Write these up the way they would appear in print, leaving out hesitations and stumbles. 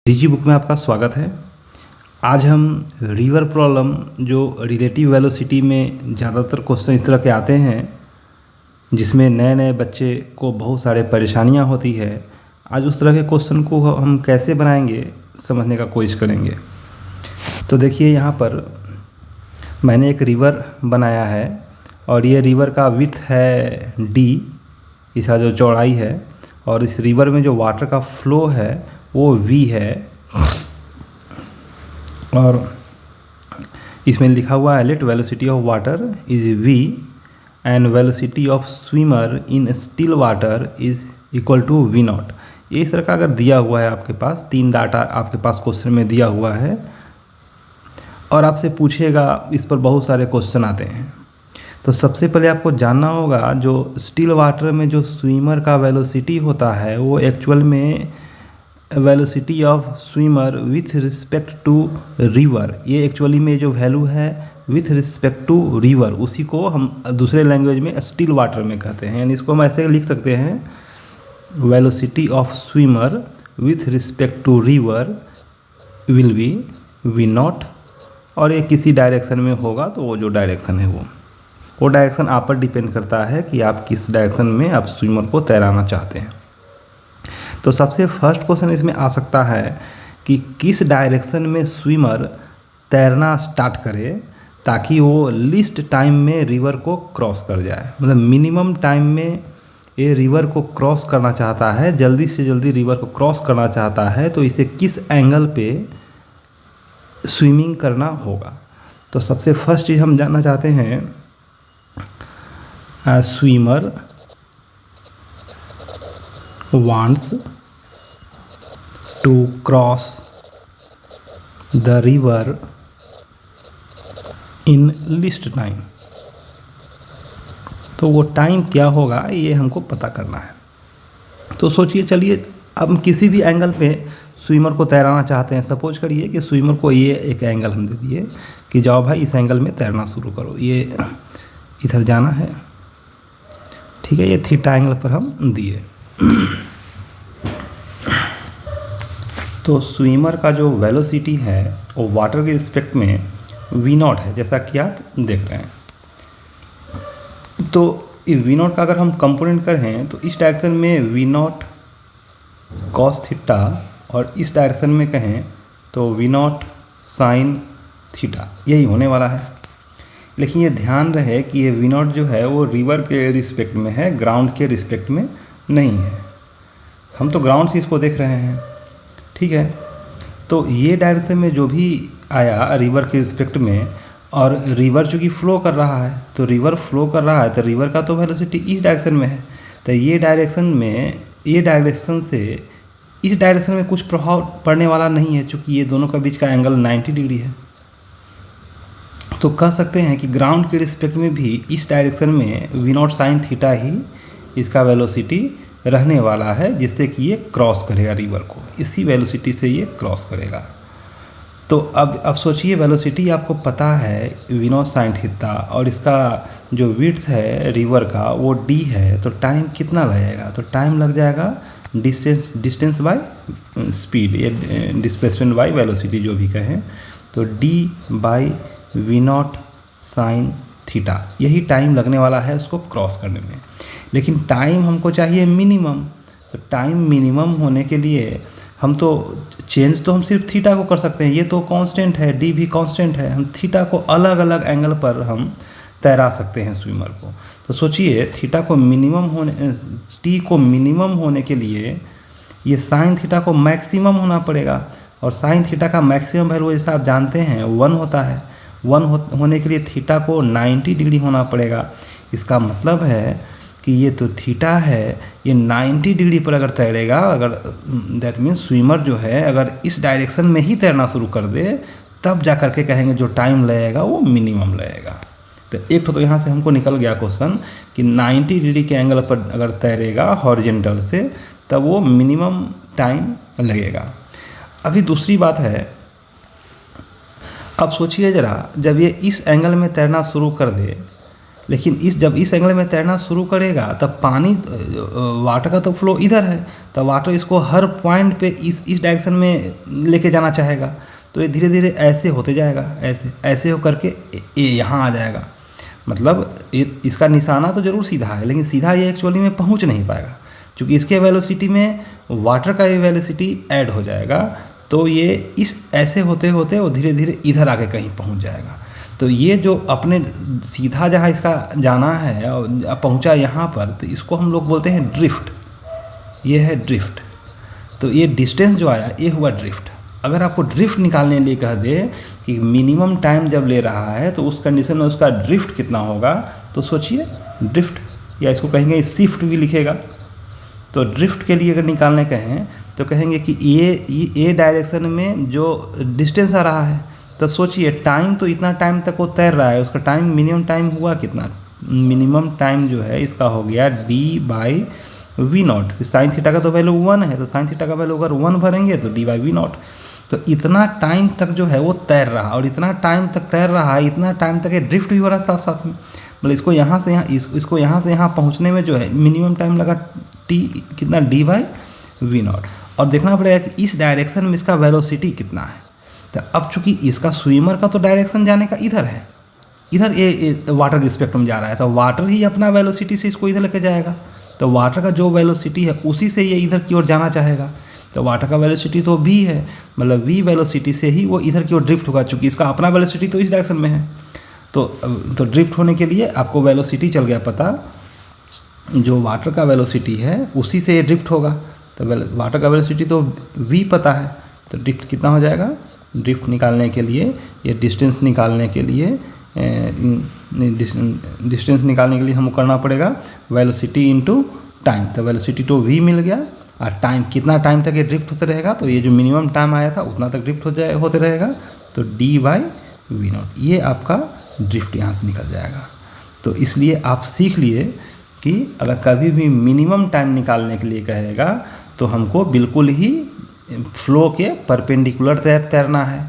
DG book में आपका स्वागत है। आज हम रिवर प्रॉब्लम जो रिलेटिव वेलोसिटी में ज़्यादातर क्वेश्चन इस तरह के आते हैं जिसमें नए नए बच्चे को बहुत सारे परेशानियां होती है, आज उस तरह के क्वेश्चन को हम कैसे बनाएंगे समझने का कोशिश करेंगे। तो देखिए यहाँ पर मैंने एक रिवर बनाया है और ये रिवर का विड्थ है d, इसका जो चौड़ाई है, और इस रिवर में जो वाटर का फ्लो है वो v है और इसमें लिखा हुआ है let velocity of water is v and velocity of swimmer in still water is equal to v naught. ये इस तरह का अगर दिया हुआ है आपके पास, तीन डाटा आपके पास क्वेश्चन में दिया हुआ है और आपसे पूछेगा, इस पर बहुत सारे क्वेश्चन आते हैं। तो सबसे पहले आपको जानना होगा जो स्टिल वाटर में जो स्विमर का वेलोसिटी होता है वो एक्चुअल में velocity of swimmer with respect to river, ये एक्चुअली में जो वैल्यू है विथ रिस्पेक्ट टू रिवर, उसी को हम दूसरे लैंग्वेज में स्टिल वाटर में कहते हैं। यानी इसको हम ऐसे लिख सकते हैं velocity of swimmer with respect to river will be v naught, और ये किसी डायरेक्शन में होगा तो वो जो डायरेक्शन है वो डायरेक्शन आप पर डिपेंड करता है कि आप किस डायरेक्शन में आप स्विमर को तैराना चाहते हैं। तो सबसे फर्स्ट क्वेश्चन इसमें आ सकता है कि किस डायरेक्शन में स्विमर तैरना स्टार्ट करे ताकि वो लीस्ट टाइम में रिवर को क्रॉस कर जाए, मतलब मिनिमम टाइम में ये रिवर को क्रॉस करना चाहता है, जल्दी से जल्दी रिवर को क्रॉस करना चाहता है, तो इसे किस एंगल पे स्विमिंग करना होगा। तो सबसे फर्स्ट चीज़ हम जानना चाहते हैं swimmer wants to cross the river in least time, तो वो टाइम क्या होगा ये हमको पता करना है। तो सोचिए, चलिए अब हम किसी भी एंगल पे स्विमर को तैराना चाहते हैं। सपोज करिए कि स्विमर को ये एक एंगल हम दे दिए कि जाओ भाई इस एंगल में तैरना शुरू करो, ये इधर जाना है, ठीक है, ये थीटा एंगल पर हम दिए। तो स्विमर का जो वेलोसिटी है वो वाटर के रिस्पेक्ट में v नॉट है, जैसा कि आप देख रहे हैं। तो इस v नॉट का अगर हम कंपोनेंट करें तो इस डायरेक्शन में v नॉट कॉस थीटा और इस डायरेक्शन में कहें तो v नॉट साइन थीटा, यही होने वाला है। लेकिन ये ध्यान रहे कि ये v नॉट जो है वो रिवर के रिस्पेक्ट में है, ग्राउंड के रिस्पेक्ट में नहीं है। हम तो ग्राउंड से इसको देख रहे हैं, ठीक है। तो ये डायरेक्शन में जो भी आया रिवर के रिस्पेक्ट में, और रिवर चूँकि फ्लो कर रहा है, तो रिवर फ्लो कर रहा है तो रिवर का तो वेलोसिटी इस डायरेक्शन में है, तो ये डायरेक्शन में, ये डायरेक्शन से इस डायरेक्शन में कुछ प्रभाव पड़ने वाला नहीं है, चूँकि ये दोनों का बीच का एंगल 90 डिग्री है। तो कह सकते हैं कि ग्राउंड के रिस्पेक्ट में भी इस डायरेक्शन में वी नॉट साइन थीटा ही इसका वेलोसिटी रहने वाला है, जिससे कि ये क्रॉस करेगा रिवर को, इसी वेलोसिटी से ये क्रॉस करेगा। तो अब सोचिए, वेलोसिटी आपको पता है वी नॉट साइन थीटा और इसका जो विड्थ है रिवर का वो d है, तो टाइम कितना लगेगा? तो टाइम लग जाएगा डिस्टेंस बाय स्पीड, ये डिस्प्लेसमेंट बाय वेलोसिटी जो भी कहें, तो d by v naught sine theta, यही टाइम लगने वाला है उसको क्रॉस करने में। लेकिन टाइम हमको चाहिए मिनिमम, तो टाइम मिनिमम होने के लिए हम तो चेंज तो हम सिर्फ थीटा को कर सकते हैं, ये तो कांस्टेंट है, डी भी कांस्टेंट है, हम थीटा को अलग अलग एंगल पर हम तैरा सकते हैं स्विमर को। तो सोचिए थीटा को मिनिमम होने, टी को मिनिमम होने के लिए ये साइन थीटा को मैक्सिमम होना पड़ेगा, और साइन थीटा का मैक्सिमम वैल्यू जैसा आप जानते हैं 1 होता है। 1 होने के लिए थीटा को 90 डिग्री होना पड़ेगा। इसका मतलब है कि ये तो थीटा है, ये 90 डिग्री पर अगर तैरेगा, अगर दैट मीन्स स्विमर जो है अगर इस डायरेक्शन में ही तैरना शुरू कर दे, तब जा कर के कहेंगे जो टाइम लगेगा वो मिनिमम लगेगा। तो एक तो यहाँ से हमको निकल गया क्वेश्चन कि 90 डिग्री के एंगल पर अगर तैरेगा हॉरिजॉन्टल से, तब वो मिनिमम टाइम लगेगा। अभी दूसरी बात है, अब सोचिए ज़रा, जब ये इस एंगल में तैरना शुरू कर दे लेकिन जब इस एंगल में तैरना शुरू करेगा तब पानी वाटर का तो फ्लो इधर है, तो वाटर इसको हर पॉइंट पे इस डायरेक्शन में लेके जाना चाहेगा। तो ये धीरे धीरे ऐसे होते जाएगा, ऐसे ऐसे हो करके ये यहाँ आ जाएगा। मतलब इसका निशाना तो ज़रूर सीधा है, लेकिन सीधा ये एक्चुअली में पहुँच नहीं पाएगा, क्योंकि इसके वेलोसिटी में वाटर का भी वेलोसिटी ऐड हो जाएगा। तो ये इस ऐसे होते होते वो धीरे धीरे इधर आके कहीं पहुँच जाएगा। तो ये जो अपने सीधा जहाँ इसका जाना है और पहुँचा यहाँ पर, तो इसको हम लोग बोलते हैं ड्रिफ्ट। ये है ड्रिफ्ट। तो ये डिस्टेंस जो आया ये हुआ ड्रिफ्ट। अगर आपको ड्रिफ्ट निकालने के लिए कह दे कि मिनिमम टाइम जब ले रहा है तो उस कंडीशन में उसका ड्रिफ्ट कितना होगा, तो सोचिए ड्रिफ्ट, या इसको कहेंगे शिफ्ट भी लिखेगा। तो ड्रिफ्ट के लिए अगर निकालने कहें तो कहेंगे कि ये डायरेक्शन में जो डिस्टेंस आ रहा है, तब सोचिए टाइम तो इतना टाइम तक वो तैर रहा है, उसका टाइम मिनिमम टाइम हुआ कितना, मिनिमम टाइम जो है इसका हो गया d/v0। साइन थीटा का तो वैल्यू 1 है, तो साइन थीटा का वैल्यू अगर 1 भरेंगे तो d/v0। तो इतना टाइम तक जो है वो तैर रहा, और इतना टाइम तक तैर रहा है, इतना टाइम तक ये ड्रिफ्ट भी हो रहा है साथ साथ में। मतलब इसको यहाँ से यहाँ इसको यहाँ से यहाँ पहुँचने में जो है मिनिमम टाइम लगा t कितना d/v0। और देखना पड़ेगा कि इस डायरेक्शन में इसका वेलोसिटी कितना है। तो अब चूंकि इसका स्विमर का तो डायरेक्शन जाने का इधर है, इधर ये वाटर के स्पेक्ट्रम जा रहा है, तो वाटर ही अपना वेलोसिटी से इसको इधर लेके जाएगा। तो वाटर का जो वेलोसिटी है उसी से ये इधर की ओर जाना चाहेगा। तो वाटर का वेलोसिटी तो v है, मतलब v वेलोसिटी से ही वो इधर की ओर ड्रिफ्ट होगा, चूँकि इसका अपना वेलोसिटी तो इस डायरेक्शन में है। तो ड्रिफ्ट होने के लिए आपको वेलोसिटी चल गया पता, जो वाटर का वेलोसिटी है उसी से ये ड्रिफ्ट होगा। तो वाटर का वेलोसिटी तो v पता है, तो ड्रिफ्ट कितना हो जाएगा। ड्रिफ्ट निकालने के लिए, ये डिस्टेंस निकालने के लिए, डिस्टेंस निकालने के लिए हमको करना पड़ेगा वेलोसिटी इनटू टाइम। तो वेलोसिटी तो v मिल गया, और टाइम कितना टाइम तक ये ड्रिफ्ट होते रहेगा, तो ये जो मिनिमम टाइम आया था उतना तक ड्रिफ्ट होते रहेगा, तो d/v0। ये आपका ड्रिफ्ट यहाँ से निकल जाएगा। तो इसलिए आप सीख लिए कि अगर कभी भी मिनिमम टाइम निकालने के लिए कहेगा तो हमको बिल्कुल ही फ्लो के परपेंडिकुलर तैरना है,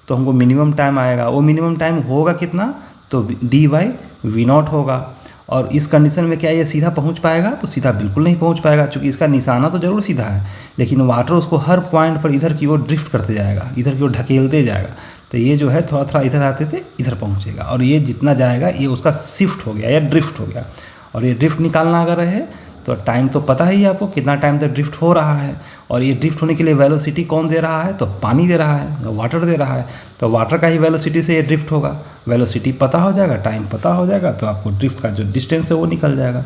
तो हमको मिनिमम टाइम आएगा। वो मिनिमम टाइम होगा कितना, तो d/v0 होगा। और इस कंडीशन में क्या ये सीधा पहुंच पाएगा, तो सीधा बिल्कुल नहीं पहुंच पाएगा, क्योंकि इसका निशाना तो ज़रूर सीधा है, लेकिन वाटर उसको हर पॉइंट पर इधर की ओर ड्रिफ्ट करते जाएगा, इधर की ओर ढकेलते जाएगा। तो ये जो है थोड़ा थोड़ा इधर आते थे इधर पहुँचेगा, और ये जितना जाएगा ये उसका शिफ्ट हो गया या ड्रिफ्ट हो गया। और ये ड्रिफ्ट निकालना अगर रहे तो टाइम तो पता ही है आपको कितना टाइम तक ड्रिफ्ट हो रहा है, और ये ड्रिफ्ट होने के लिए वेलोसिटी कौन दे रहा है, तो पानी दे रहा है, वाटर दे रहा है। तो वाटर का ही वेलोसिटी से ये ड्रिफ्ट होगा, वेलोसिटी पता हो जाएगा, टाइम पता हो जाएगा, तो आपको ड्रिफ्ट का जो डिस्टेंस है वो निकल जाएगा।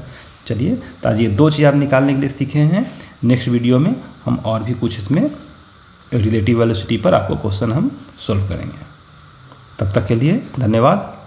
चलिए, तो आज ये 2 चीज़ आप निकालने के लिए सीखे हैं। नेक्स्ट वीडियो में हम और भी कुछ इसमें रिलेटिव वेलोसिटी पर आपको क्वेश्चन हम सोल्व करेंगे। तब तक के लिए धन्यवाद।